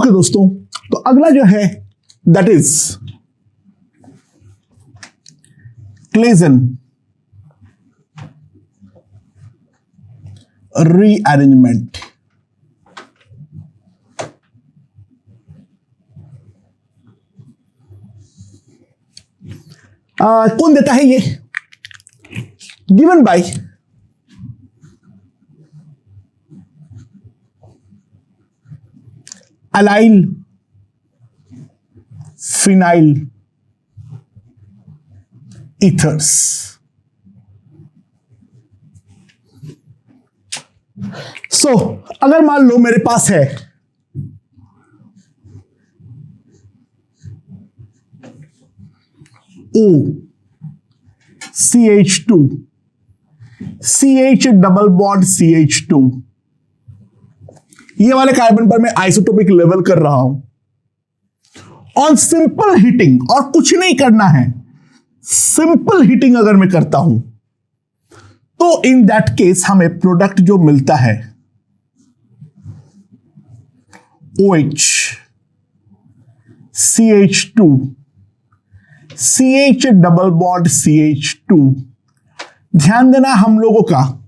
Okay दोस्तों, तो अगला जो है दैट इज क्लेजन रीअरेंजमेंट। कौन देता है ये? Given by allyl phenyl ethers. So अगर मान लो मेरे पास है O CH2 CH double bond CH2, ये वाले कार्बन पर मैं आइसोटोपिक लेवल कर रहा हूं ऑन सिंपल हीटिंग, और कुछ नहीं करना है। सिंपल हीटिंग अगर मैं करता हूं तो इन दैट केस हमें प्रोडक्ट जो मिलता है OH CH2 CH double bond CH2। ध्यान देना, हम लोगों का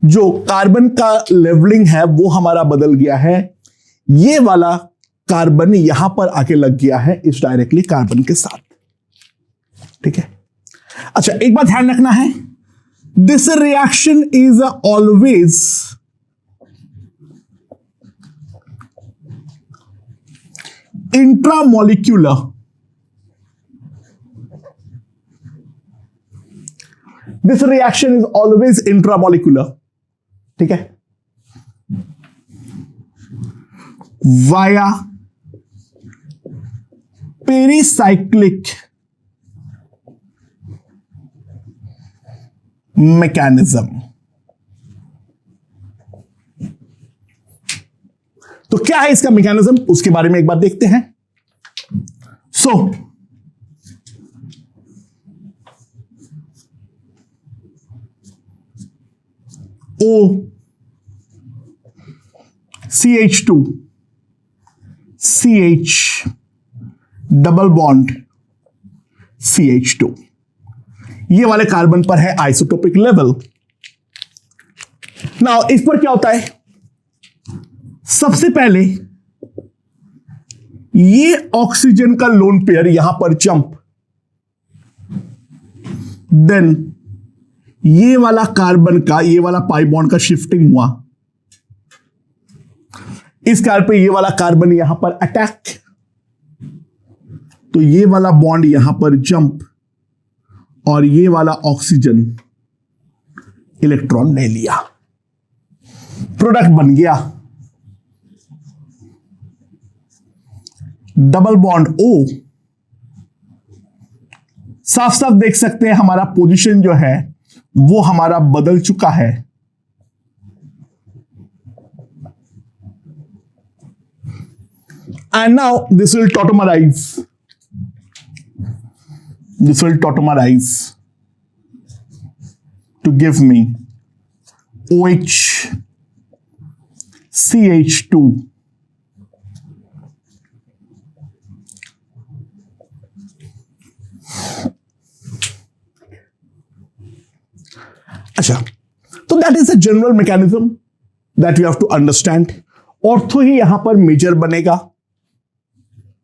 जो कार्बन का लेवलिंग है वो हमारा बदल गया है। ये वाला कार्बन यहां पर आके लग गया है इस डायरेक्टली कार्बन के साथ, ठीक है। अच्छा, एक बात ध्यान रखना है, this reaction is always intramolecular. This reaction is always intramolecular, ठीक है, वाया पेरिसाइक्लिक मैकेनिज्म। तो क्या है इसका मैकेनिज्म, उसके बारे में एक बार देखते हैं। सो O CH2 CH double bond CH2, ये वाले कार्बन पर है आइसोटोपिक लेवल। नाउ इस पर क्या होता है, सबसे पहले ये ऑक्सीजन का लोन पेयर यहां पर जंप, देन ये वाला कार्बन का, ये वाला पाई बॉन्ड का शिफ्टिंग हुआ, इस कार्बन पे ये वाला कार्बन यहां पर अटैक, तो ये वाला बॉन्ड यहां पर जंप, और ये वाला ऑक्सीजन इलेक्ट्रॉन ले लिया, प्रोडक्ट बन गया डबल बॉन्ड O। साफ साफ देख सकते हैं हमारा पोजीशन जो है वो हमारा बदल चुका है। And now this will tautomerize. This will tautomerize to give me OH CH2 अच्छा, तो that is a general mechanism that you have to understand. Ortho ही यहां पर मेजर बनेगा,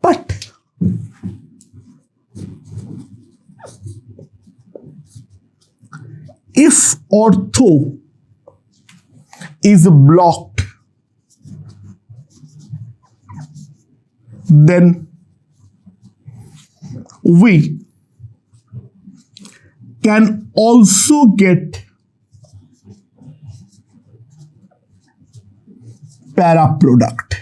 but if ortho is blocked, then we can also get para product.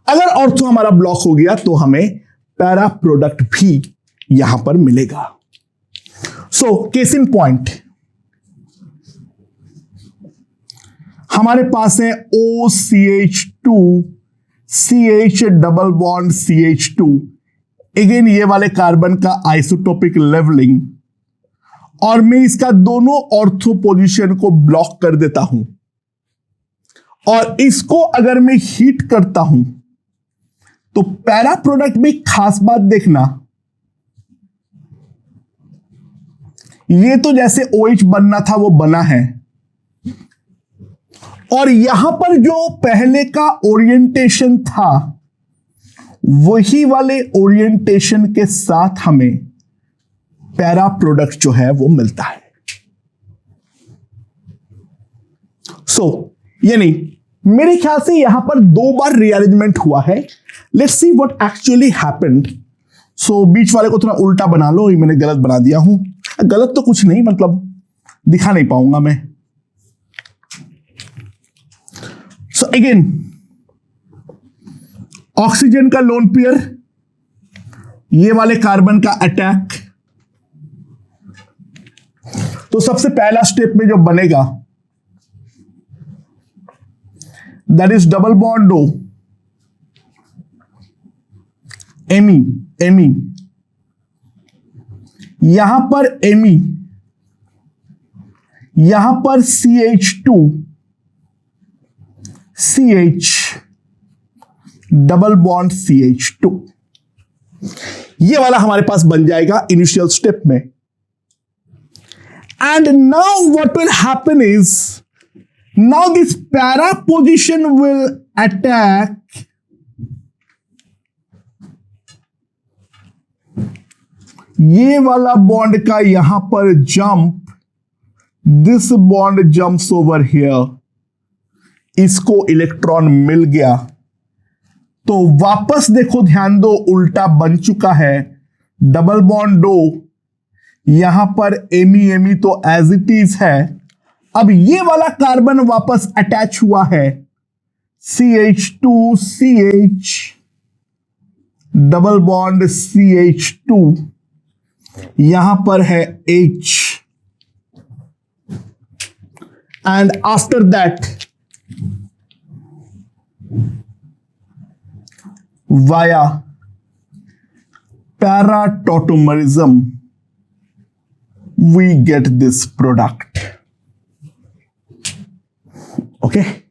अगर ortho हमारा block हो गया तो हमें पैरा प्रोडक्ट भी यहां पर मिलेगा। सो केस इन पॉइंट, हमारे पास है OCH2 CH double bond CH2, again ये वाले कार्बन का आइसोटोपिक लेवलिंग, और मैं इसका दोनों ऑर्थो पोजीशन को ब्लॉक कर देता हूं, और इसको अगर मैं हीट करता हूं तो पैरा प्रोडक्ट में खास बात देखना, ये तो जैसे OH बनना था वो बना है, और यहां पर जो पहले का ओरिएंटेशन था वही वाले ओरिएंटेशन के साथ हमें पैरा प्रोडक्ट जो है वो मिलता है। यानी मेरे ख्याल से यहां पर 2 बार रीअरेंजमेंट हुआ है। Let's see what actually happened. बीच वाले को थोड़ा उल्टा बना लो, ये मैंने गलत बना दिया हूं। गलत तो कुछ नहीं, मतलब दिखा नहीं पाऊंगा मैं। अगेन ऑक्सीजन का लोन पेयर, ये वाले कार्बन का अटैक। तो सबसे पहला स्टेप में जो बनेगा that is double bond O, एमी, यहां पर एमी, यहां पर CH2, CH, double bond CH2। ये वाला हमारे पास बन जाएगा इनिशियल स्टेप में। And now what will happen is, now this para position will attack ये वाला बॉन्ड का यहां पर jump, this bond jumps over here, इसको इलेक्ट्रॉन मिल गया। तो वापस देखो, ध्यान दो, उल्टा बन चुका है। डबल बॉन्ड O, यहां पर एमी तो एज इट इज है। अब ये वाला कार्बन वापस अटैच हुआ है, CH2 CH, double bond CH2, यहां पर है H, and after that via para-tautomerism we get this product. Okay,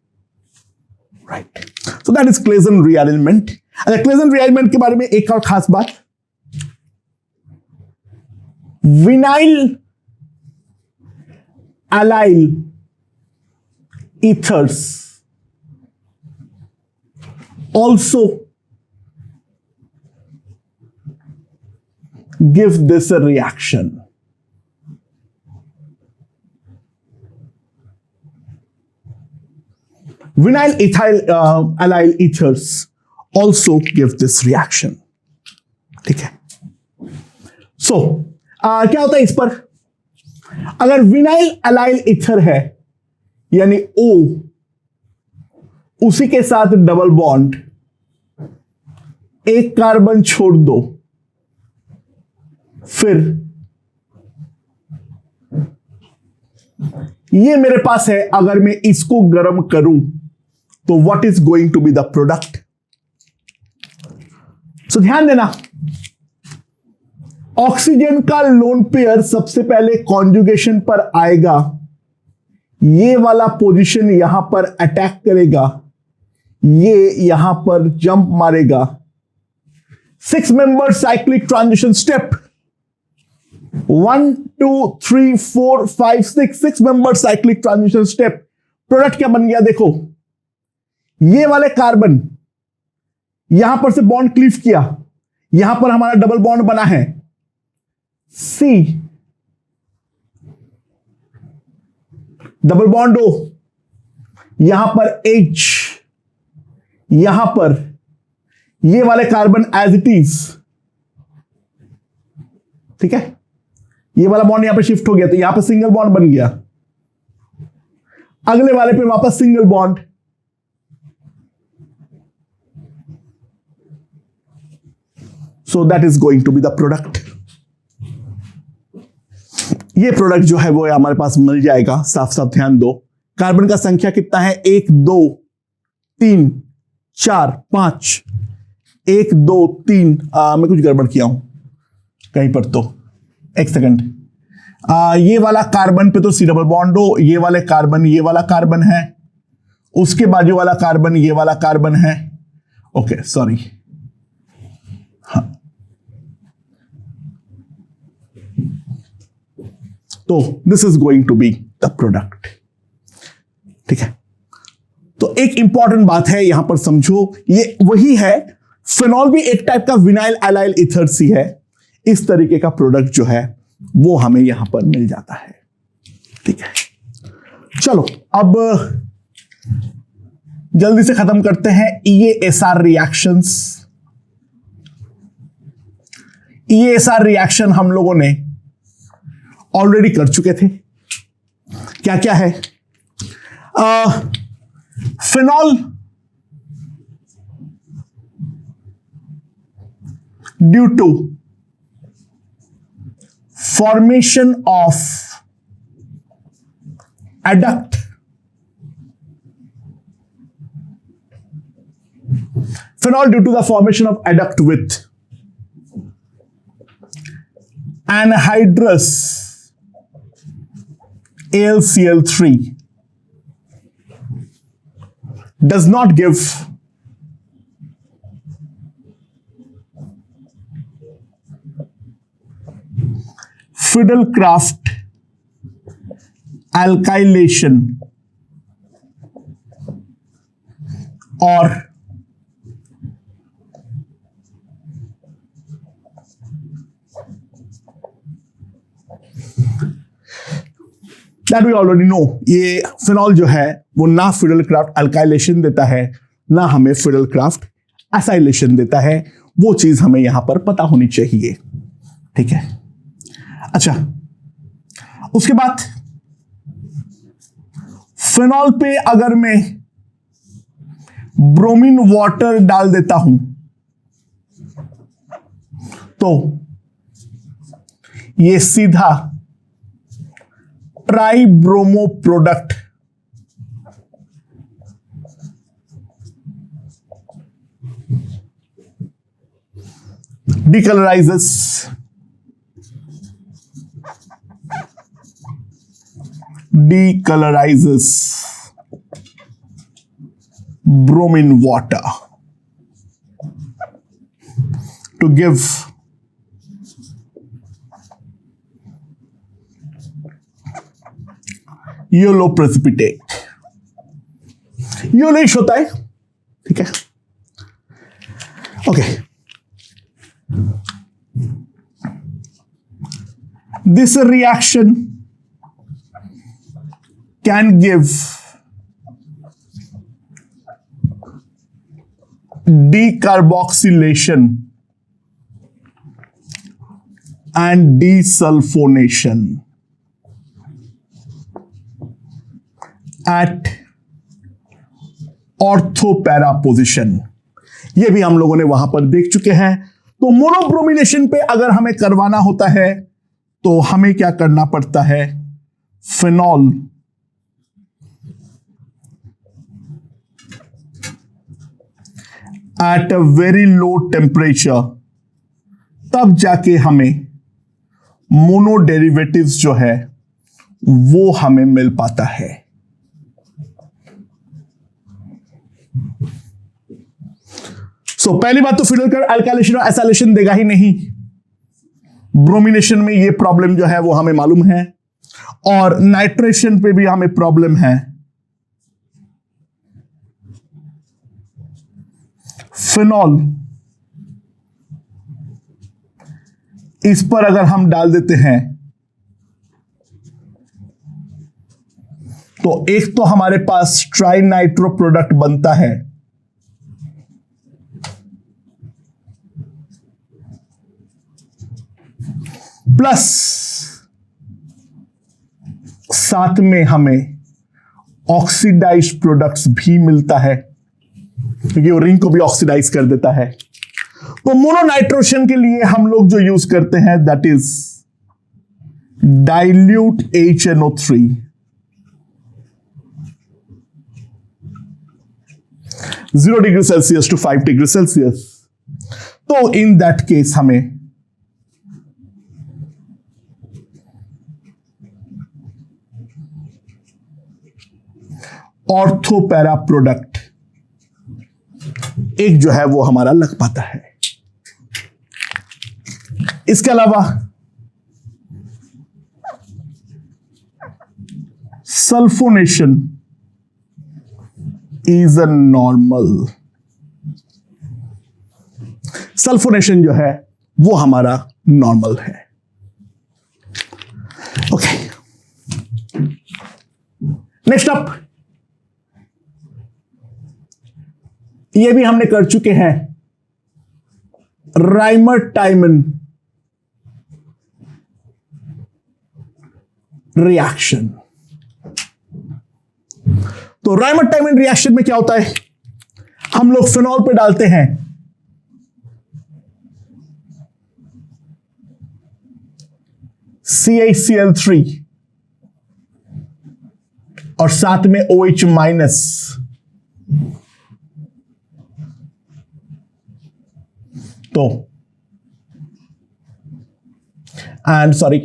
right, so that is Claisen rearrangement. अच्छा, Claisen rearrangement के बारे में एक और खास बात, vinyl allyl ethers also give this a reaction. Vinyl ethyl allyl ethers also give this reaction. ठीक है। क्या होता है इस पर, अगर विनाइल अलाइल ईथर है यानी O, उसी के साथ डबल बॉन्ड, एक कार्बन छोड़ दो, फिर ये मेरे पास है, अगर मैं इसको गर्म करूं तो what is going to be the product. So ध्यान देना, ऑक्सीजन का लोन पेयर सबसे पहले कॉन्जुगेशन पर आएगा, ये वाला पोजीशन यहां पर अटैक करेगा, ये यहां पर जंप मारेगा। 6 member cyclic transition step, 1 2 3 4 5 6 member cyclic transition step. Product क्या बन गया देखो, ये वाले कार्बन यहां पर से बॉन्ड क्लीव किया, यहां पर हमारा डबल बॉन्ड बना है C, डबल बॉन्ड O, यहां पर H, यहां पर ये वाले कार्बन एज इट इज, ठीक है, ये वाला बॉन्ड यहां पे शिफ्ट हो गया तो यहां पे सिंगल बॉन्ड बन गया, अगले वाले पे वापस single bond, so that is going to be the product. ये प्रोडक्ट जो है वो हमारे पास मिल जाएगा। साफ साफ ध्यान दो, कार्बन का संख्या कितना है, 1 2 3 4 5, 1 2 3, मैं कुछ गड़बड़ किया हूं कहीं पर, तो एक सेकंड, ये वाला कार्बन पे तो C डबल बॉन्ड हो, ये वाले कार्बन, ये वाला कार्बन है, उसके बाजू वाला कार्बन ये वाला कार्बन है। ओके सॉरी, हाँ, तो this is going to be the product. ठीक है, तो एक इंपॉर्टेंट बात है यहां पर समझो, ये वही है, फिनॉल भी एक टाइप का विनाइल एलाइल ईथर्स ही है। इस तरीके का प्रोडक्ट जो है वो हमें यहां पर मिल जाता है। ठीक है, चलो अब जल्दी से खत्म करते हैं EASR रिएक्शंस। EASR रिएक्शन हम लोगों ने ऑलरेडी कर चुके थे। क्या क्या है? Phenol due to formation of adduct, phenol due to the formation of adduct with anhydrous AlCl3 does not give Fidelkraft alkylation or that we already know, ये फिनॉल जो है वो ना फिडेलक्राफ्ट अल्काइलेशन देता है ना हमें फिडेलक्राफ्ट एसाइलेशन देता है। वो चीज हमें यहां पर पता होनी चाहिए। ठीक है, अच्छा, उसके बाद फिनॉल पे अगर मैं ब्रोमीन वाटर डाल देता हूं तो ये सीधा tribromo product decolourises bromine water to give yellow precipitate। Yellowish होता है। ठीक है, okay, this reaction can give decarboxylation and desulfonation at ortho para position. ये भी हम लोगों ने वहां पर देख चुके हैं। तो मोनोब्रोमिनेशन पे अगर हमें करवाना होता है तो हमें क्या करना पड़ता है? Phenol at a very low temperature, तब जाके हमें मोनो डेरिवेटिव्स जो है वो हमें मिल पाता है। पहली बात तो फिडेलकर अल्काइलेशन और एसाइलेशन देगा ही नहीं। ब्रोमिनेशन में ये प्रॉब्लम जो है वो हमें मालूम है, और नाइट्रेशन पे भी हमें प्रॉब्लम है। फिनॉल इस पर अगर हम डाल देते हैं तो एक तो हमारे पास ट्राई नाइट्रो प्रोडक्ट बनता है, प्लस साथ में हमें ऑक्सीडाइज्ड प्रोडक्ट्स भी मिलता है, क्योंकि वो रिंग को भी ऑक्सीडाइज कर देता है। तो मोनोनाइट्रोशन के लिए हम लोग जो यूज करते हैं that is dilute HNO3, 0 degree Celsius to 5 degree Celsius. तो इन दैट केस हमें ऑर्थो पैरा प्रोडक्ट एक जो है वो हमारा लग पाता है। इसके अलावा sulphonation is a normal. Sulphonation जो है वो हमारा नॉर्मल है। ओके, नेक्स्ट अप, ये भी हमने कर चुके हैं, राइमर-टाइमन रिएक्शन। तो राइमर-टाइमन रिएक्शन में क्या होता है, हम लोग फिनॉल पे डालते हैं CaCl3 और साथ में OH माइनस, तो and sorry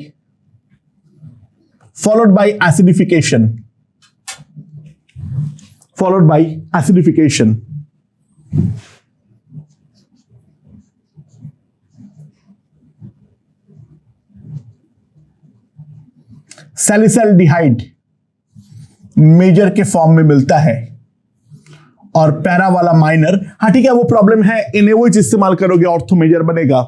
followed by acidification, salicylaldehyde major के फॉर्म में मिलता है और पैरा वाला माइनर। हाँ ठीक है, वो प्रॉब्लम है, NaOH इस्तेमाल करोगे ऑर्थो मेजर बनेगा,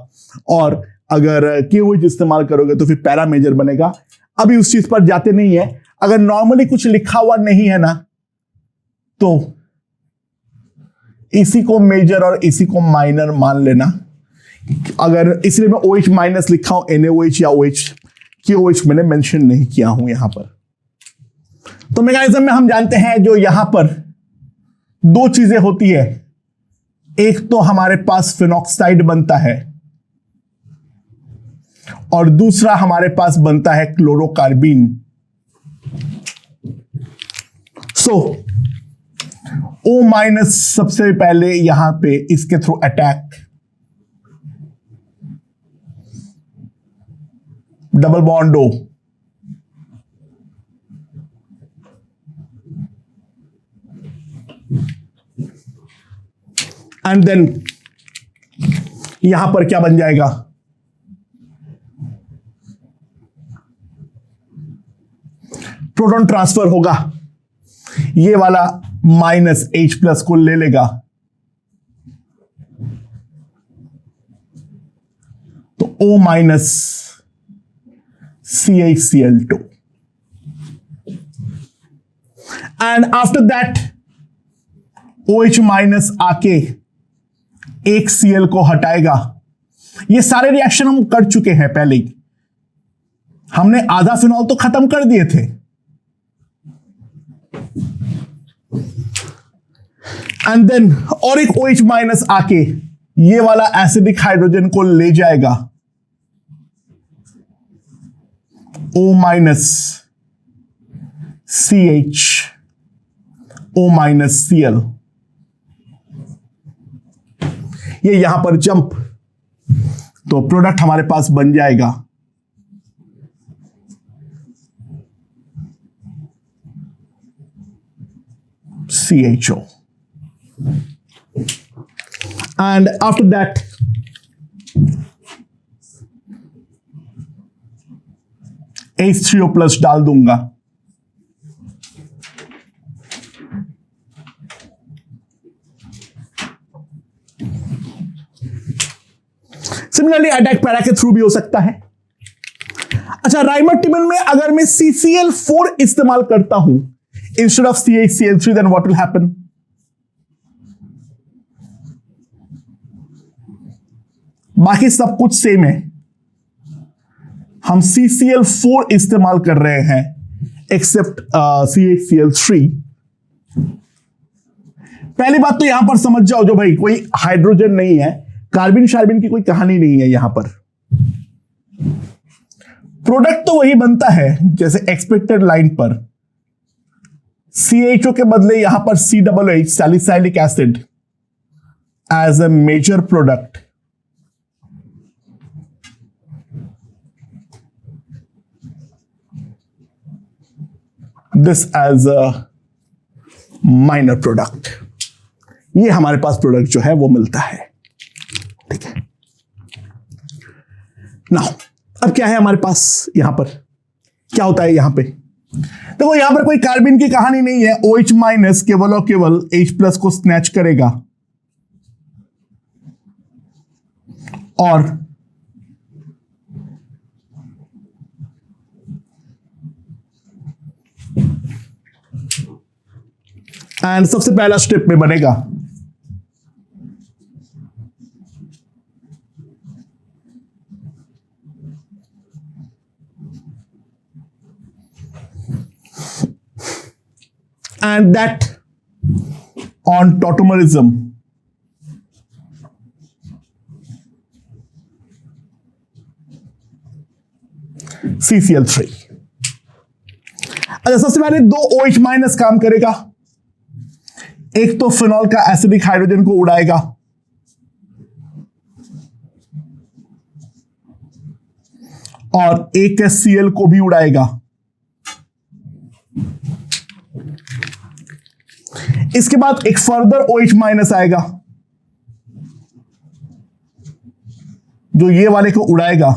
और अगर KOH इस्तेमाल करोगे तो फिर पैरा मेजर बनेगा। अभी उस चीज पर जाते नहीं है। अगर नॉर्मली कुछ लिखा हुआ नहीं है ना, तो इसी को मेजर और इसी को माइनर मान लेना। अगर इसलिए मैं OH माइनस लिखा हूं, NaOH या OH, KOH मैंने मेंशन नहीं किया हूं यहां पर। तो मैकेनिज्म में हम जानते हैं जो यहां पर दो चीजें होती है, एक तो हमारे पास फिनॉक्साइड बनता है और दूसरा हमारे पास बनता है क्लोरोकार्बीन। सो O माइनस सबसे पहले यहां पे इसके through attack, double bond O, and then यहां पर क्या बन जाएगा, प्रोटॉन ट्रांसफर होगा, ये वाला माइनस H प्लस को ले लेगा, तो O minus CaCl2, and after that OH minus आके एक Cl को हटाएगा। ये सारे रिएक्शन हम कर चुके हैं पहले ही, हमने आधा फिनॉल तो खत्म कर दिए थे। एंड देन और एक OH माइनस आके ये वाला एसिडिक हाइड्रोजन को ले जाएगा, O minus CH, O minus Cl, ये यहां पर जंप, तो प्रोडक्ट हमारे पास बन जाएगा CHO, and after that H3O plus डाल दूंगा, सिमिलरली अटैक पैरा के थ्रू भी हो सकता है। अच्छा, राइमर-टाइमन में अगर मैं CCl4 इस्तेमाल करता हूं instead of CaCl3, then what will happen, बाकी सब कुछ सेम है, हम CCl4 इस्तेमाल कर रहे हैं एक्सेप्ट CaCl3। पहली बात तो यहां पर समझ जाओ, जो भाई कोई हाइड्रोजन नहीं है, कार्बिन शार्बिन की कोई कहानी नहीं है यहां पर, प्रोडक्ट तो वही बनता है जैसे एक्सपेक्टेड लाइन पर, CHO के बदले यहां पर COOH salicylic acid as a major product, this as a minor product. ये हमारे पास प्रोडक्ट जो है वो मिलता है, ठीक है। नाउ अब क्या है हमारे पास, यहां पर क्या होता है, यहां पे देखो, यहां पर कोई कार्बन की कहानी नहीं है। OH माइनस केवल और केवल H प्लस को स्नैच करेगा और सबसे पहला स्टेप में बनेगा and that on tautomerism CCl3। अच्छा, सबसे पहले दो OH माइनस काम करेगा। एक तो फिनॉल का एसिडिक हाइड्रोजन को उड़ाएगा और एक Cl को भी उड़ाएगा। इसके बाद एक फर्दर OH माइनस आएगा जो ये वाले को उड़ाएगा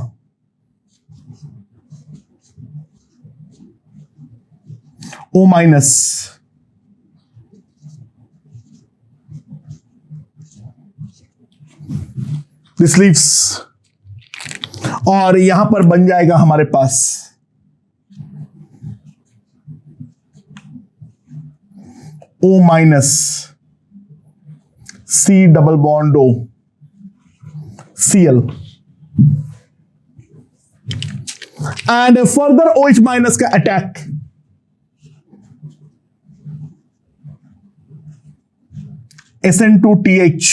O माइनस, दिस लीव्स, और यहां पर बन जाएगा हमारे पास O minus C double bond O Cl and further OH minus का attack SN2TH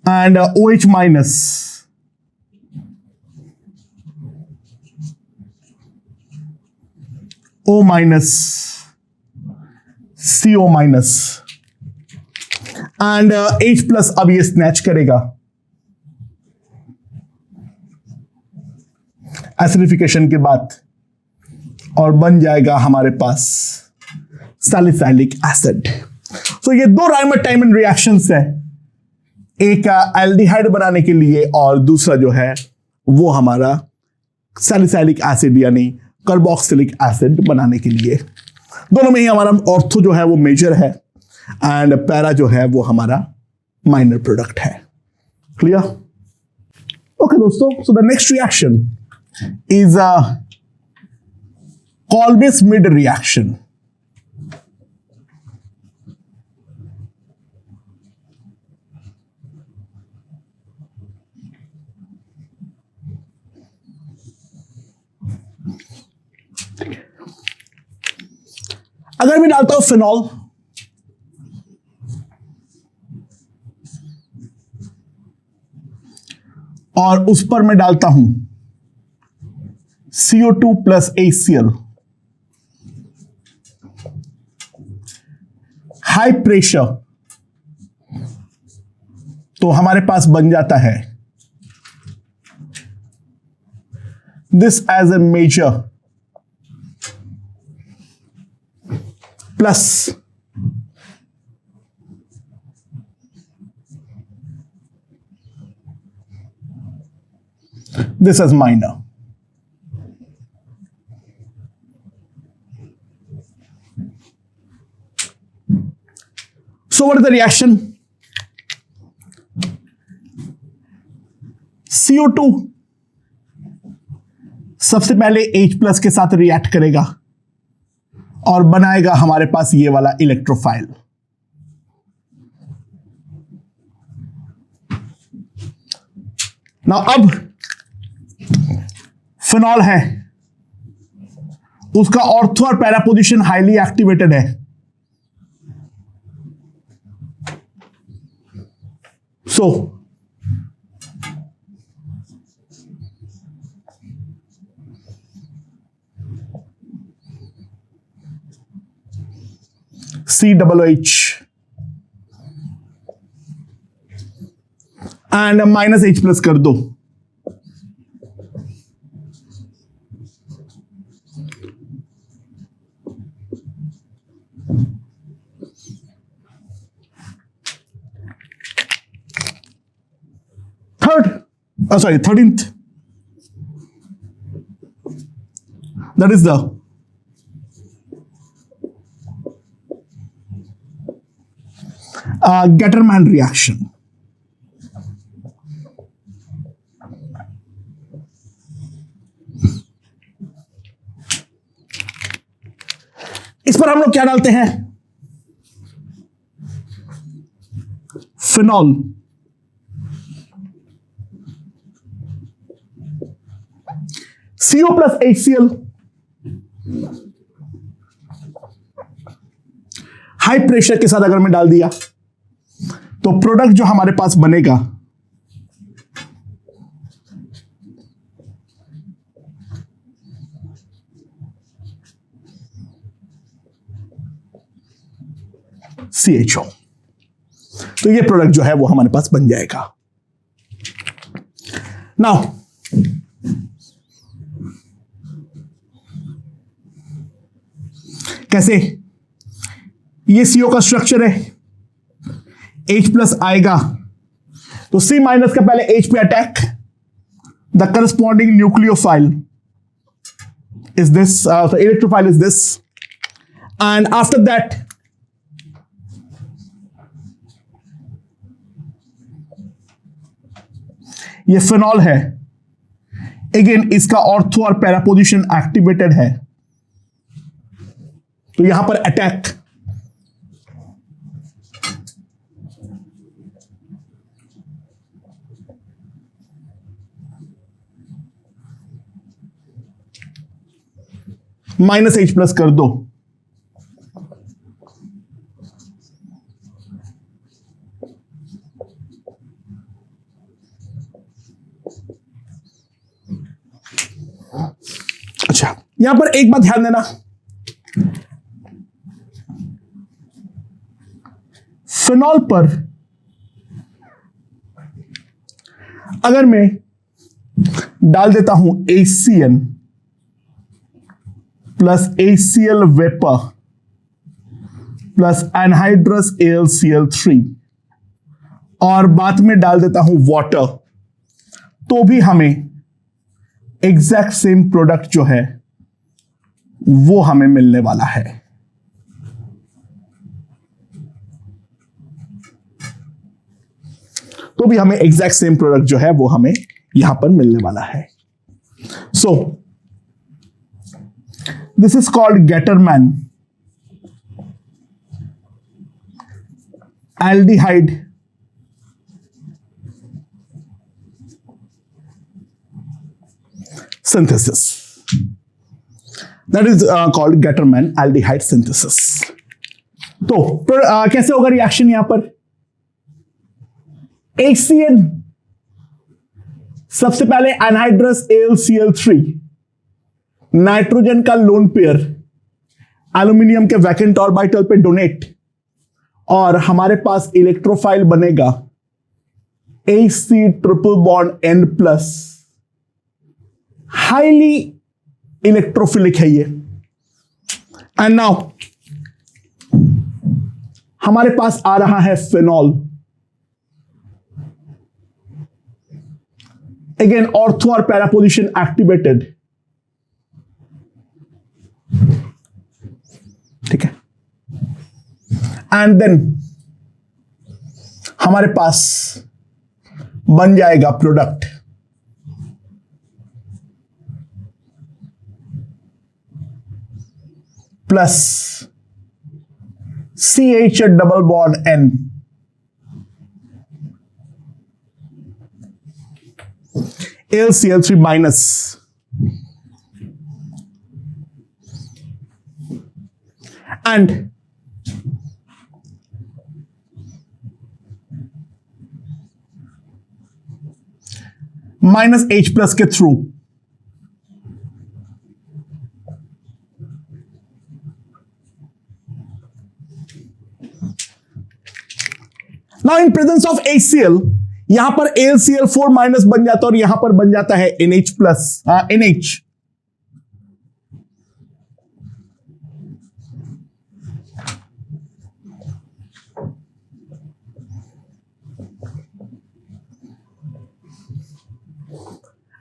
and OH minus O minus CO minus and H plus अब ये स्नैच करेगा एसिडिफिकेशन के बाद और बन जाएगा हमारे पास सैलिसाइलिक एसिड। तो ये दो राइमर-टाइमन रिएक्शंस है, एक एल्डिहाइड बनाने के लिए और दूसरा जो है वो हमारा सैलिसाइलिक एसिड यानी कार्बोक्सिलिक एसिड बनाने के लिए। दोनों में ही हमारा ऑर्थो जो है वो मेजर है एंड पैरा जो है वो हमारा माइनर प्रोडक्ट है। क्लियर? ओके दोस्तों, so the next reaction is a Kolbe-Schmidt reaction. अगर मैं डालता हूं फिनॉल और उस पर मैं डालता हूं CO2 plus HCl, high pressure, तो हमारे पास बन जाता है this as a major plus this as minor. So what is the reaction? CO2 सबसे पहले H प्लस के साथ रिएक्ट करेगा और बनाएगा हमारे पास ये वाला इलेक्ट्रोफाइल। नाउ अब फिनॉल है, उसका ऑर्थो और पैरा पोजीशन हाईली एक्टिवेटेड है। So COOH and minus H plus कर दो। Sorry, 13th. That is the Getterman reaction. इस पर हम लोग क्या डालते हैं? Phenol. CO plus HCl high pressure के साथ अगर मैं डाल दिया तो प्रोडक्ट जो हमारे पास बनेगा CHO। तो ये प्रोडक्ट जो है वो हमारे पास बन जाएगा। नाउ कैसे? ये CO का स्ट्रक्चर है, H प्लस आएगा तो C माइनस का पहले H पे attack, the corresponding nucleophile is this, electrophile is this, and after that ये फिनॉल है। अगेन इसका ऑर्थो और पैरा पोजीशन एक्टिवेटेड है, तो यहां पर अटैक, माइनस H प्लस कर दो, अच्छा यहां पर एक बात ध्यान देना, फिनॉल पर अगर मैं डाल देता हूं ACN plus ACl vapour plus anhydrous AlCl3 और बाद में डाल देता हूं वाटर, तो भी हमें एग्जैक्ट सेम प्रोडक्ट जो है वो हमें मिलने वाला है। तो भी हमें एग्जैक्ट सेम प्रोडक्ट जो है वो हमें यहां पर मिलने वाला है। So this is called Gattermann aldehyde synthesis. That is called Getterman aldehyde synthesis. तो कैसे होगा रिएक्शन यहां पर? HCN सबसे पहले एनहाइड्रस AlCl3 नाइट्रोजन का लोन पेयर एल्यूमिनियम के वैकेंट ऑर्बिटल पे डोनेट, और हमारे पास इलेक्ट्रोफाइल बनेगा HC triple bond N plus, highly electrophilic है ये। एंड नाउ हमारे पास आ रहा है फिनॉल, अगेन ऑर्थो और पैरा पोजीशन एक्टिवेटेड, ठीक है। एंड देन हमारे पास बन जाएगा product plus CH double bond N AlCl3 minus and minus H plus के through now in presence of HCl यहां पर AlCl4 माइनस बन जाता है और यहां पर बन जाता है NH प्लस NH।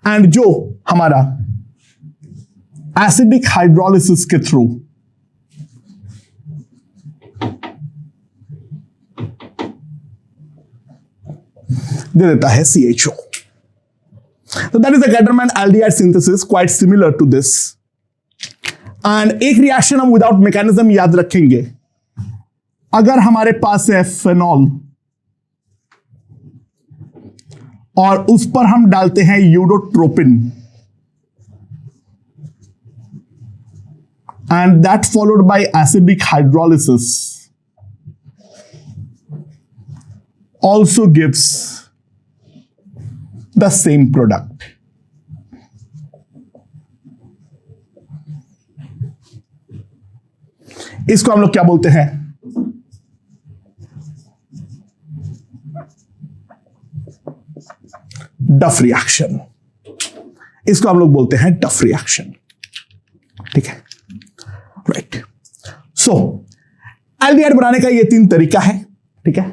एंड जो हमारा एसिडिक हाइड्रोलिसिस के थ्रू दे देता है CHO। तो that is the Gattermann aldehyde synthesis, quite similar to this. And एक रिएक्शन हम विदाउट मैकेनिज्म याद रखेंगे। अगर हमारे पास है फेनॉल और उस पर हम डालते हैं urotropin and that followed by acidic hydrolysis also gives the same product। इसको हम लोग क्या बोलते हैं? डफ रिएक्शन। इसको हम लोग बोलते हैं डफ रिएक्शन। ठीक है, राइट। सो एल्डिहाइड बनाने का ये 3 तरीका है। ठीक है,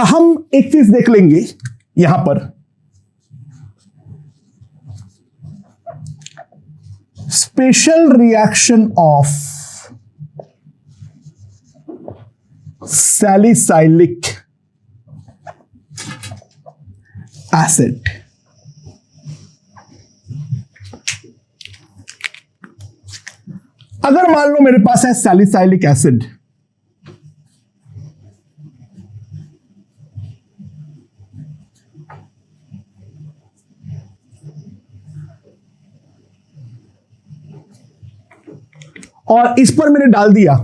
हम एक चीज देख लेंगे यहां पर, special reaction of salicylic acid. अगर मान लो मेरे पास है सैलिसाइलिक एसिड, और इस पर मैंने डाल दिया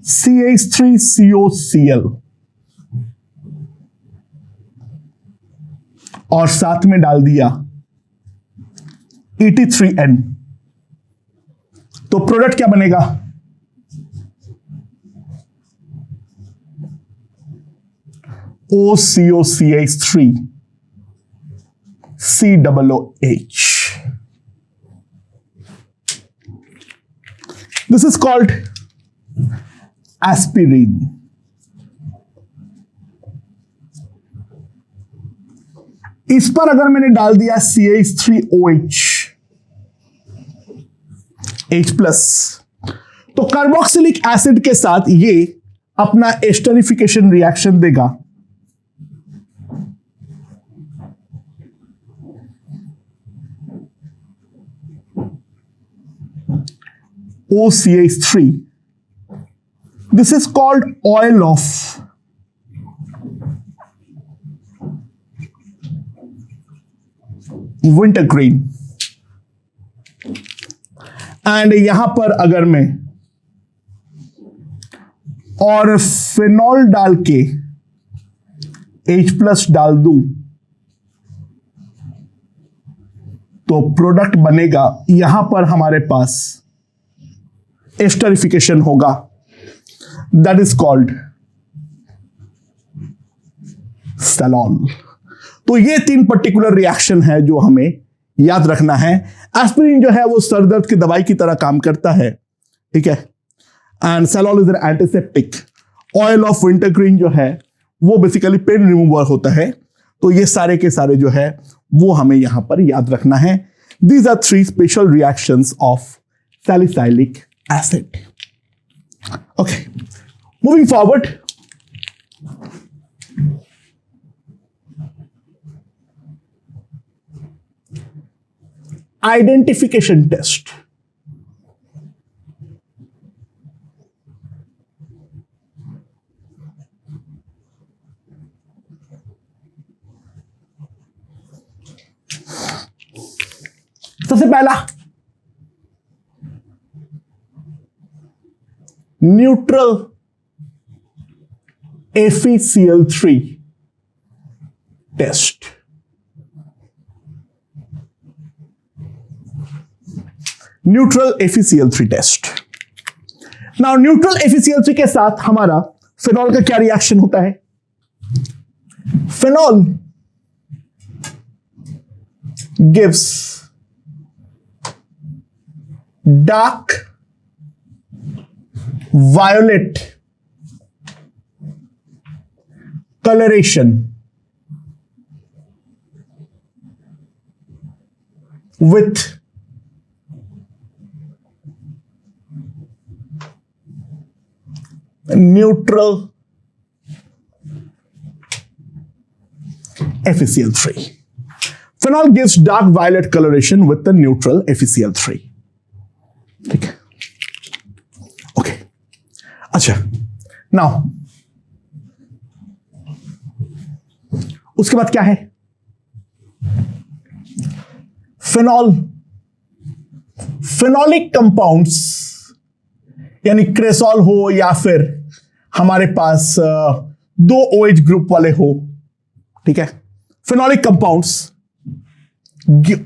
CH3COCl और साथ में डाल दिया ET3N, तो प्रोडक्ट क्या बनेगा? OCOCH3 COOH। This is called aspirin। इस पर अगर मैंने डाल दिया CH3OH H प्लस, तो कार्बोक्सिलिक एसिड के साथ ये अपना एस्टरिफिकेशन रिएक्शन देगा। OCH3, this is called oil of wintergreen। And यहां पर अगर मैं और फिनॉल डाल के H प्लस डाल दूं तो प्रोडक्ट बनेगा, यहां पर हमारे पास एस्टरिफिकेशन होगा, दैट इज कॉल्ड सैलॉल। तो ये 3 पर्टिकुलर रिएक्शन है जो हमें याद रखना है। एस्पिरिन जो है वो सरदर्द की दवाई की तरह काम करता है, ठीक है, and salol is an antiseptic. Oil of wintergreen जो है वो बेसिकली पेन रिमूवर होता है। तो ये सारे के सारे जो है वो हमें यहां पर याद रखना है। These are 3 special reactions of salicylic acid. Okay, moving forward, identification test. सबसे पहला neutral FeCl3 test. Neutral FeCl3 test. Now neutral FeCl3 के साथ हमारा फिनॉल का क्या रिएक्शन होता है? Phenol gives dark violet coloration with neutral FeCl3. Phenol gives dark violet coloration with the neutral FeCl3. ठीक है, ओके। अच्छा, नाउ उसके बाद क्या है? फिनॉल, फिनॉलिक कंपाउंड्स यानी क्रेसॉल हो या फिर हमारे पास दो OH ग्रुप वाले हो, ठीक है, phenolic compounds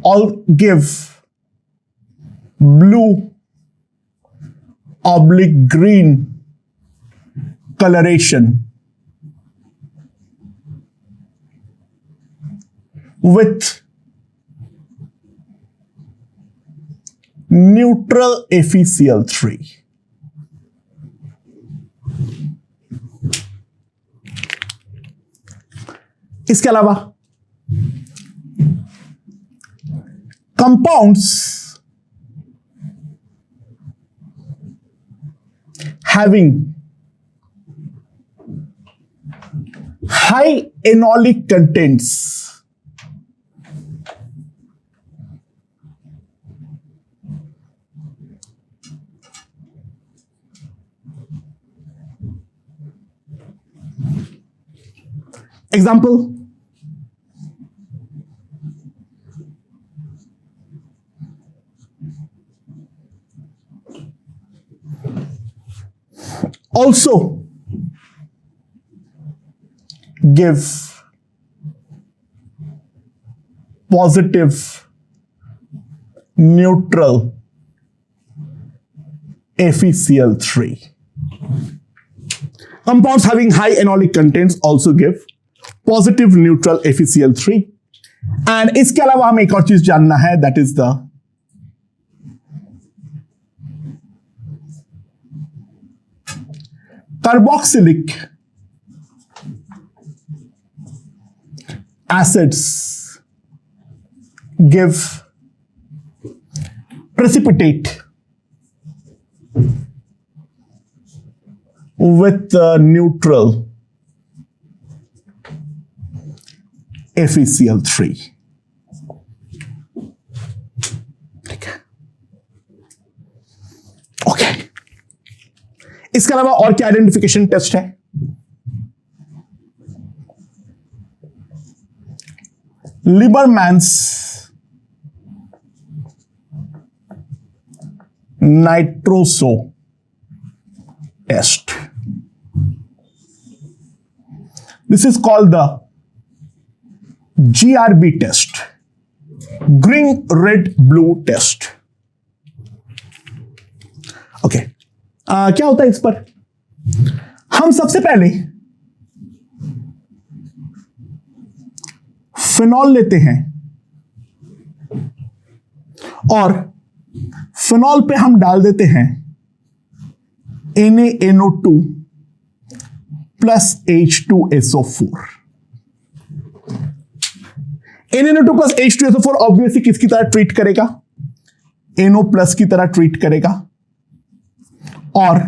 all give blue oblique green coloration with neutral FeCl3. इसके अलावा compounds having high enolic contents example also give positive neutral FeCl3. Compounds having high enolic contents also give positive neutral FeCl3. And इसके अलावा हमें एक और चीज जानना है, that is the carboxylic acids give precipitate with neutral FeCl3. ठीक है, ओके। इसके अलावा और क्या आइडेंटिफिकेशन टेस्ट है? Liebermann's nitroso test, this is called the GRB test, green red blue test. Okay, क्या होता है इस पर? हम सबसे पहले फिनॉल लेते हैं और फिनॉल पे हम डाल देते हैं NaNO2 plus H2SO4। NaNO2 plus H2SO4 obviously किसकी तरह ट्रीट करेगा? NO प्लस की तरह ट्रीट करेगा और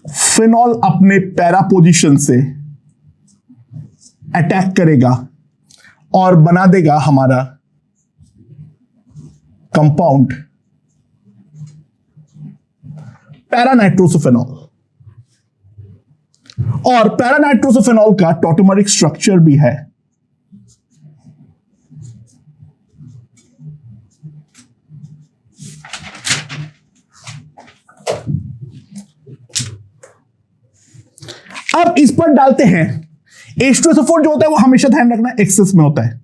फिनॉल अपने पैरा पोजीशन से अटैक करेगा और बना देगा हमारा कंपाउंड पैरानाइट्रोसोफेनॉल। और पैरानाइट्रोसोफेनॉल का टॉटोमरिक स्ट्रक्चर भी है अब इस पर डालते हैं H2SO4 जो होता है वो हमेशा ध्यान रखना एक्सेस में होता है,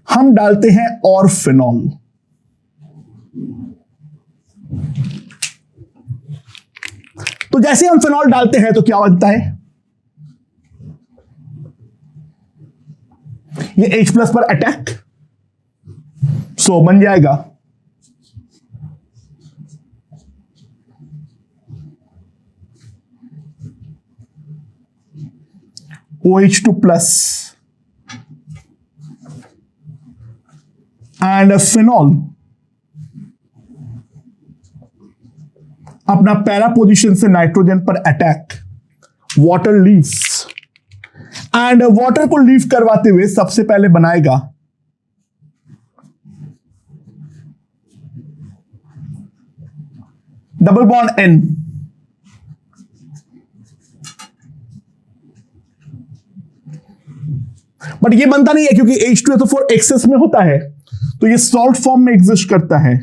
हम डालते हैं और फिनॉल। तो जैसे हम फिनॉल डालते हैं तो क्या बनता है, ये H प्लस पर अटैक, सो बन जाएगा OH2 प्लस एंड फिनॉल अपना पैरा पोजीशन से नाइट्रोजन पर attack, water leaves and water को लीव करवाते हुए सबसे पहले बनाएगा डबल बॉन्ड N, बट ये बनता नहीं है क्योंकि H2SO4 एक्सेस में होता है, तो ये सॉल्ट फॉर्म में एग्जिस्ट करता है।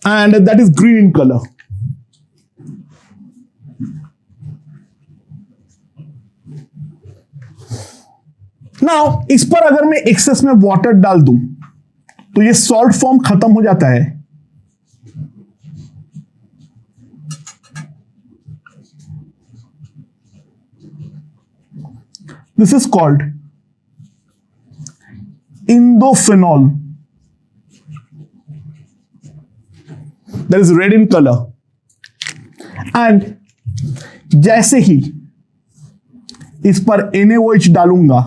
And that is green in color. Now इस पर अगर मैं एक्सेस में वाटर डाल दूं तो ये सॉल्ट फॉर्म खत्म हो जाता है, this is called indophenol, that is red in color, and जैसे ही इस पर NaOH डालूंगा,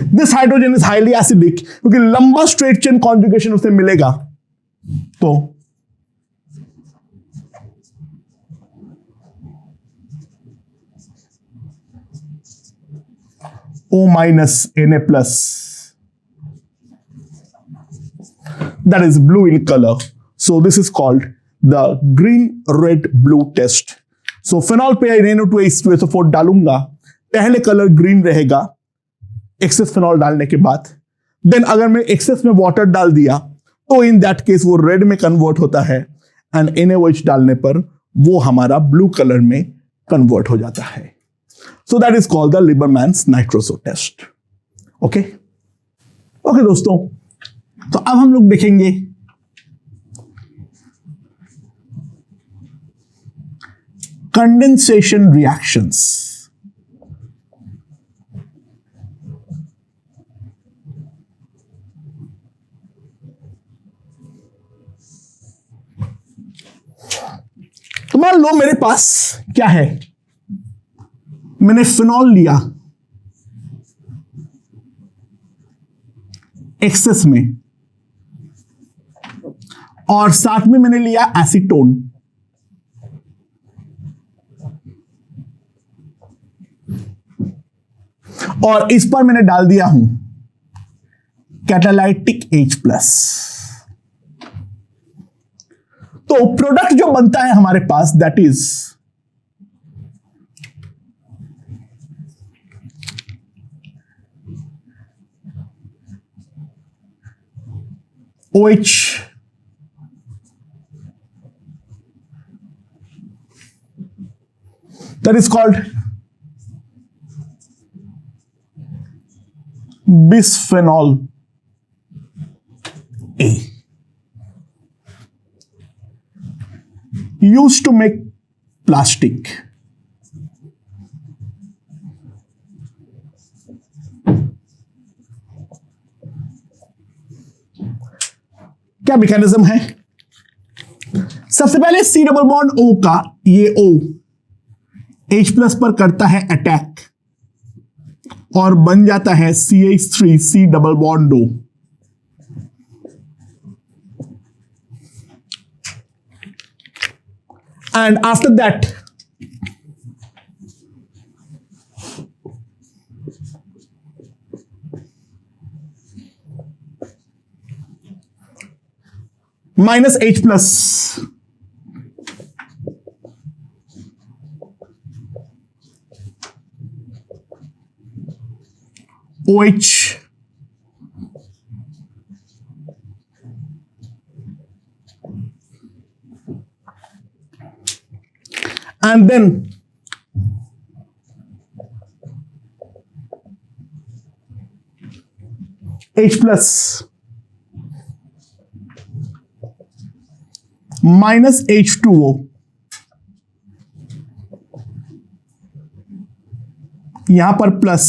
this hydrogen is highly acidic क्योंकि लंबा स्ट्रेट चेन कॉन्जुगेशन उसे मिलेगा, तो O minus Na plus, that is blue in color. So this is called the green red blue test. So phenol पे NaO2H2SO4 डालूंगा, पहले कलर ग्रीन रहेगा access phenol डालने के बाद, देन अगर मैं एक्सेस में वाटर डाल दिया तो इन दैट केस वो रेड में कन्वर्ट होता है एंड NaOH डालने पर वो हमारा ब्लू कलर में कन्वर्ट हो जाता है। So that is called the Liebermann's nitroso test. Okay okay दोस्तों, तो अब हम लोग देखेंगे condensation reactions। तो मान लो मेरे पास क्या है, मैंने फिनॉल लिया एक्सेस में और साथ में मैंने लिया एसीटोन, और इस पर मैंने डाल दिया हूं कैटालाइटिक H प्लस। तो प्रोडक्ट जो बनता है हमारे पास that is OH that is called bisphenol A, used to make plastic। क्या मैकेनिज्म है, सबसे पहले C डबल बॉन्ड O का ये O H प्लस पर करता है अटैक और बन जाता है CH3C double bond O। And after that minus H plus OH and then H+ minus H2O, यहां पर प्लस।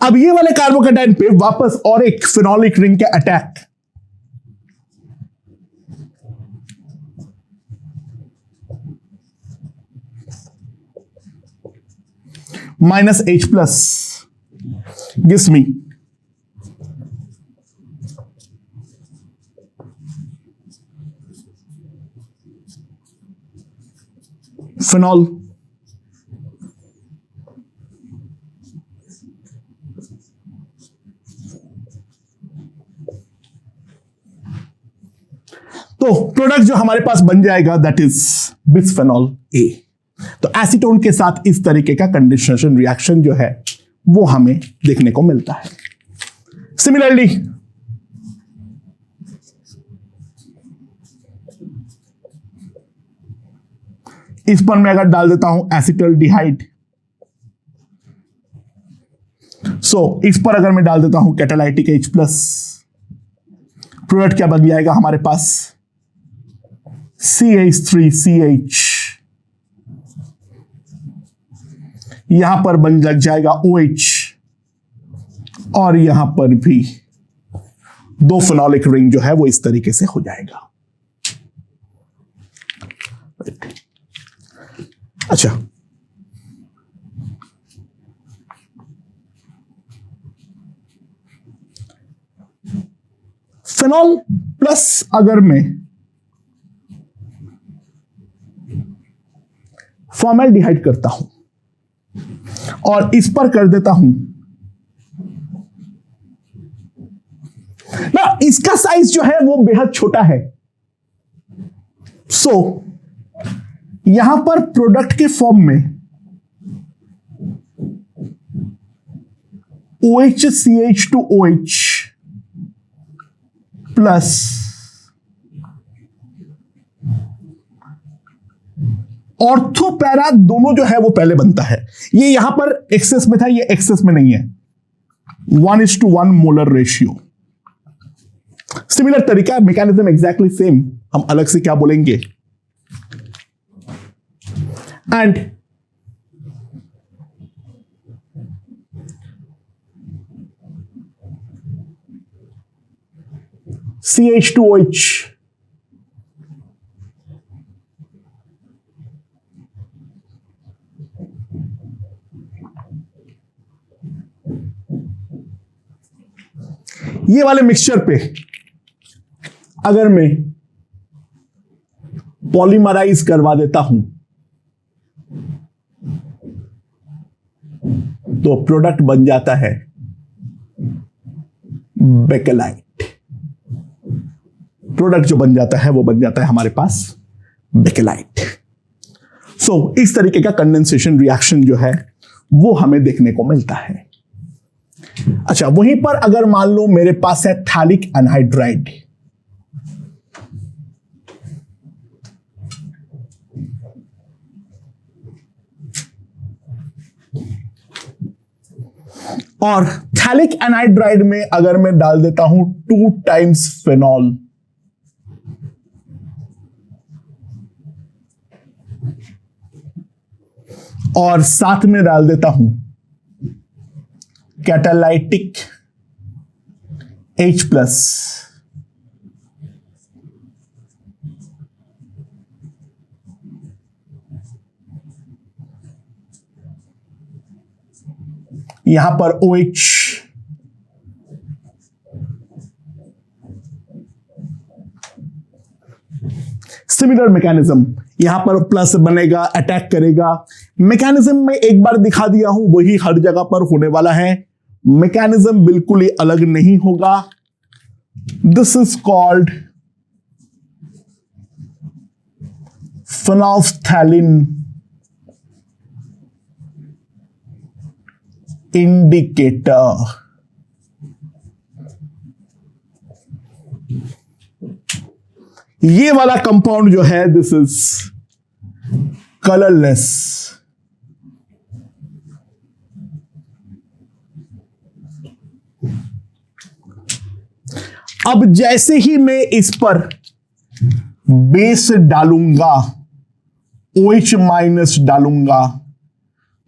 अब ये वाले कार्बोकेटाइन पे वापस और एक फिनोलिक रिंग के attack, minus H+ gives me phenol. तो प्रोडक्ट जो हमारे पास बन जाएगा दैट इज बिस्फेनॉल ए। तो एसीटोन के साथ इस तरीके का कंडेंसेशन रिएक्शन जो है वो हमें देखने को मिलता है। सिमिलरली इस पर मैं अगर डाल देता हूं एसिटल्डिहाइड, इस पर अगर मैं डाल देता हूं कैटालाइटिक H+, प्रोडक्ट क्या बन जाएगा हमारे पास CH3CH, यहां पर बन लग जाएगा OH, और यहां पर भी दो फिनोलिक रिंग जो है वो इस तरीके से हो जाएगा। अच्छा, फिनॉल प्लस अगर मैं फॉर्मेल्डिहाइड करता हूं और इस पर कर देता हूं ना, इसका साइज जो है वो बेहद छोटा है। यहां पर प्रोडक्ट के फॉर्म में OHCH2OH प्लस ऑर्थोपैरा दोनों जो है वो पहले बनता है। ये यहां पर एक्सेस में था, ये एक्सेस में नहीं है। 1:1 मोलर रेशियो। सिमिलर तरीका, मैकेनिज्म एग्जैक्टली सेम, हम अलग से क्या बोलेंगे। एंड CH2OH ये वाले मिक्सचर पे अगर मैं पॉलीमराइज करवा देता हूं तो प्रोडक्ट बन जाता है बेकेलाइट। प्रोडक्ट जो बन जाता है वो बन जाता है हमारे पास बेकेलाइट। इस तरीके का कंडेंसेशन रिएक्शन जो है वो हमें देखने को मिलता है। अच्छा, वहीं पर अगर मान लो मेरे पास है थैलिक एनहाइड्राइड, और थैलिक एनहाइड्राइड में अगर मैं डाल देता हूं 2 टाइम्स फिनॉल, और साथ में डाल देता हूं कैटालाइटिक H+, यहां पर OH, सिमिलर मैकेनिज्म, यहां पर प्लस बनेगा, अटैक करेगा। मैकेनिज्म में एक बार दिखा दिया हूं, वही हर जगह पर होने वाला है। मैकेनिज्म बिल्कुल ही अलग नहीं होगा। This is called phenolphthalein indicator. ये वाला कंपाउंड जो है दिस इज कलरलेस अब जैसे ही मैं इस पर बेस डालूंगा, OH माइनस डालूंगा,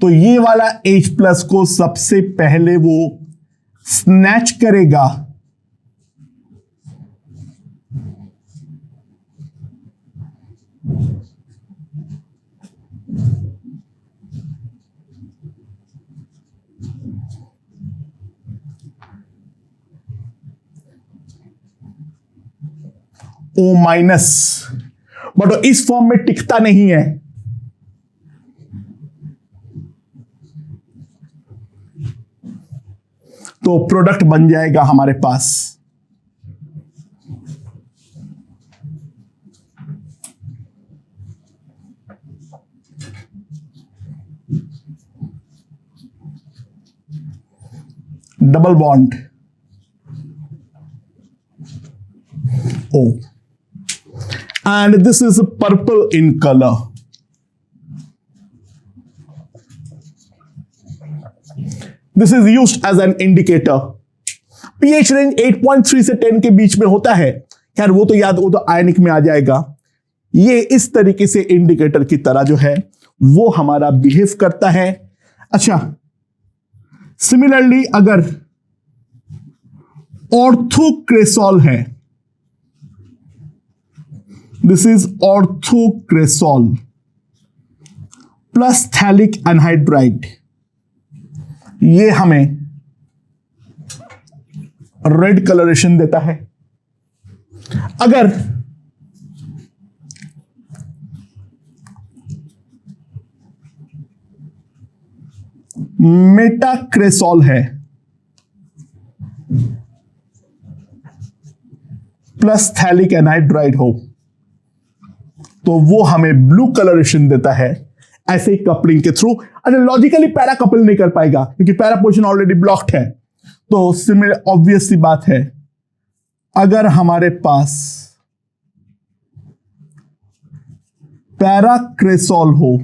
तो ये वाला H+ को सबसे पहले वो स्नैच करेगा, O-, बट इस फॉर्म में टिकता नहीं है, तो प्रोडक्ट बन जाएगा हमारे पास double bond O, and this is purple in color. This is used as an indicator. pH range 8.3 से 10 के बीच में होता है, खैर वो तो आयनिक में आ जाएगा। ये इस तरीके से इंडिकेटर की तरह जो है वो हमारा बिहेव करता है। अच्छा, सिमिलरली अगर ऑर्थोक्रेसॉल है, this is ortho cresol plus phthalic anhydride, ये हमें रेड कलरेशन देता है। अगर मेटाक्रेसॉल है प्लस थैलिक एनहाइड्राइड हो, तो वो हमें ब्लू कलरेशन देता है, ऐसे ही कपलिंग के थ्रू। अच्छा, लॉजिकली पैरा कपल नहीं कर पाएगा क्योंकि पैरा पोजीशन ऑलरेडी ब्लॉक्ड है, तो सिमिलर ऑब्वियस सी बात है, अगर हमारे पास पैराक्रेसॉल हो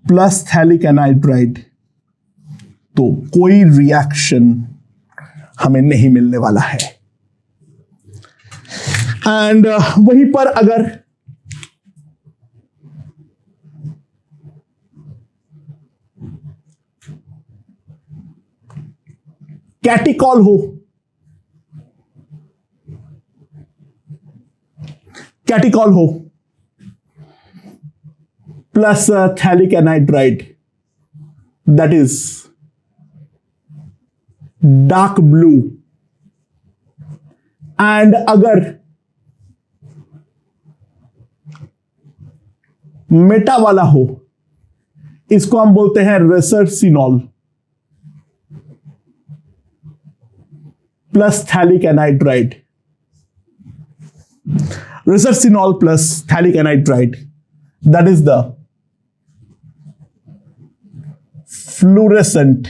प्लस थैलिक एनहाइड्राइड, तो कोई रिएक्शन हमें नहीं मिलने वाला है। एंड वहीं पर अगर कैटिकॉल हो, plus phthalic anhydride, that is dark blue, and अगर मेटा वाला हो, इसको हम बोलते हैं resorcinol plus phthalic anhydride, resorcinol plus phthalic anhydride, that is the fluorescent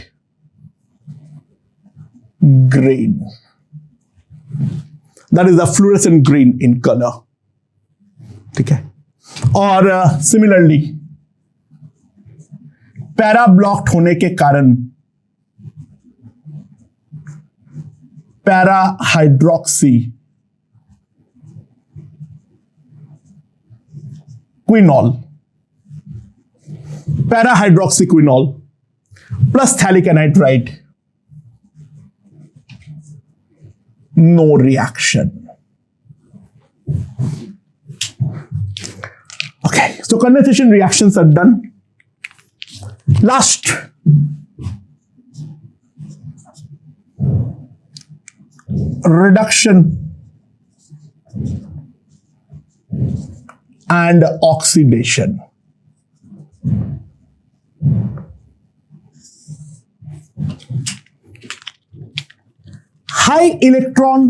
green, that is the fluorescent green in color, ठीक है। और सिमिलरली पैरा ब्लॉक्ड होने के कारण para hydroxy quinol, para hydroxy quinol plus phthalic anhydride, no reaction. Okay, so condensation reactions are done. Last, reduction and oxidation. High electron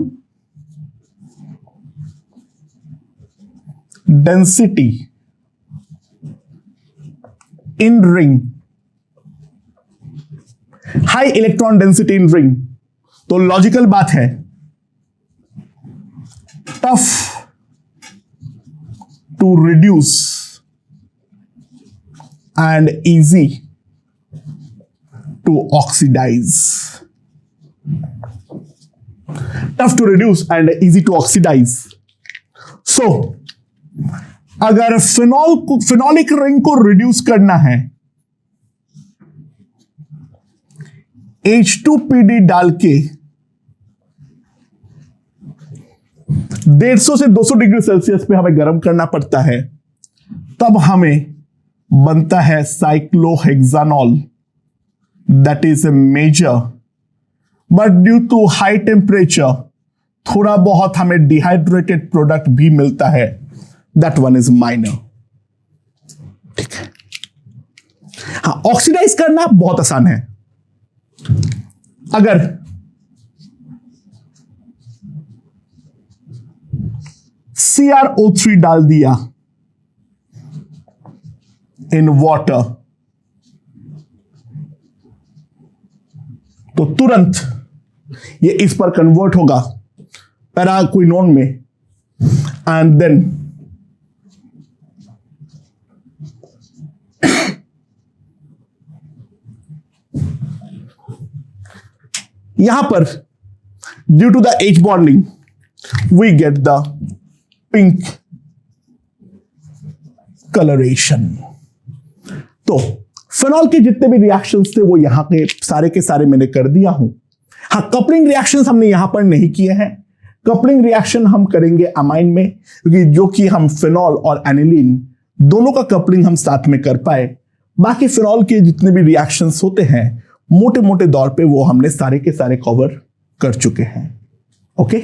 density in ring, high electron density in ring, तो logical बात है, tough to reduce and easy to oxidize. Tough to reduce and easy to oxidise. So अगर phenolic ring को reduce करना है, H2PD डाल के 150 से 200 डिग्री सेल्सियस पे हमें गर्म करना पड़ता है, तब हमें बनता है cyclohexanol, that is a major, but due to high temperature थोड़ा बहुत हमें डिहाइड्रेटेड प्रोडक्ट भी मिलता है, दैट वन इज माइनर। ठीक है, हाँ, ऑक्सीडाइज करना बहुत आसान है। अगर CrO3 डाल दिया इन वाटर तो तुरंत ये इस पर कन्वर्ट होगा पैराक्विनोन में, एंड देन यहां पर due to the H bonding we get the pink coloration. तो फिनॉल के जितने भी रिएक्शंस थे वो यहां के सारे मैंने कर दिया हूं। हाँ, कपलिंग रिएक्शंस हमने यहां पर नहीं किए हैं। कपलिंग रिएक्शन हम करेंगे अमाइन में, क्योंकि जो कि हम फिनॉल और एनिलीन दोनों का कपलिंग हम साथ में कर पाए। बाकी फिनॉल के जितने भी रिएक्शंस होते हैं मोटे मोटे तौर पे वो हमने सारे के सारे कवर कर चुके हैं। ओके।